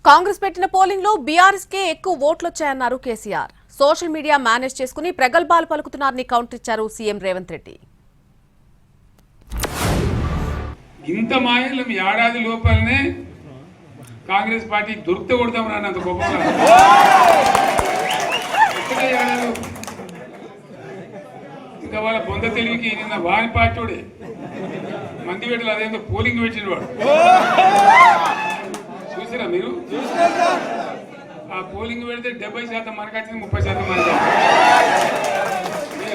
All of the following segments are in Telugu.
కాంగ్రెస్ పెట్టిన పోలింగ్ లో బీఆర్ఎస్ కే ఎక్కువ ఓట్లు వచ్చాయన్నారు కేసీఆర్. సోషల్ మీడియా మేనేజ్ చేసుకుని ప్రగల్భాలు పలుకుతున్నారని కౌంటర్ ఇచ్చారు సీఎం రేవంత్ రెడ్డి. ఇంత మాయలం ఏడాది లోపలనే కాంగ్రెస్ పార్టీ దొరికితే కొడతాం రానంత గొప్పగా ఇంకా వాళ్ళ బొంద తెలివికి నిన్న వారి పార్టీ మంది పెట్టలు అదేందో పోలింగ్ పెట్టిన వాడు చూసారా మీరు? ఆ పోలింగ్ పెడితే 70% మనకు వచ్చింది, 30% మనకి.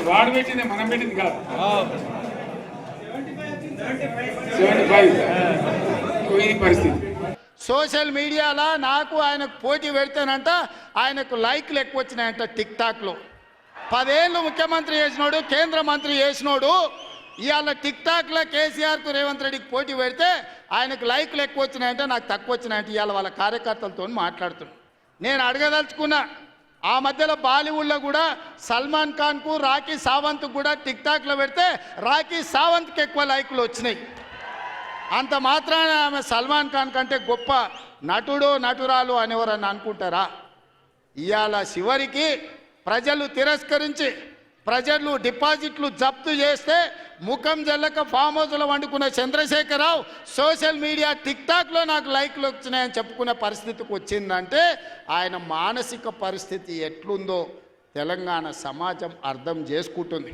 వాడు పెట్టింది మనం పెట్టింది కాదు. 75 ఇది పరిస్థితి. సోషల్ మీడియాలో నాకు ఆయనకు పోటీ పెడితేనంట ఆయనకు లైక్లు ఎక్కువ వచ్చినాయంట. టిక్ టాక్లో 10 ఏళ్ళు ముఖ్యమంత్రి చేసినోడు, కేంద్ర మంత్రి చేసినోడు ఇవాళ టిక్ టాక్లో కేసీఆర్కు రేవంత్ రెడ్డికి పోటీ పెడితే ఆయనకు లైక్లు ఎక్కువ వచ్చినాయంటే నాకు తక్కువ వచ్చినాయంటే ఇవాళ వాళ్ళ కార్యకర్తలతో మాట్లాడుతున్నాను. నేను అడగదలుచుకున్నా, ఆ మధ్యలో బాలీవుడ్లో కూడా సల్మాన్ ఖాన్కు రాఖీ సావంత్కు కూడా టిక్ టాక్లో పెడితే రాఖీ సావంత్కి ఎక్కువ లైక్లు వచ్చినాయి. అంత మాత్రాన ఆమె సల్మాన్ ఖాన్ కంటే గొప్ప నటుడు నటురాలు అనేవారని అనుకుంటారా? ఇవాళ చివరికి ప్రజలు తిరస్కరించి ప్రజలు డిపాజిట్లు జప్తు చేస్తే ముఖం జల్లక ఫామ్ హౌస్లో వండుకున్న చంద్రశేఖరరావు సోషల్ మీడియా టిక్ టాక్లో నాకు లైక్లు వచ్చినాయని చెప్పుకునే పరిస్థితికి వచ్చిందంటే ఆయన మానసిక పరిస్థితి ఎట్లుందో తెలంగాణ సమాజం అర్థం చేసుకుంటుంది.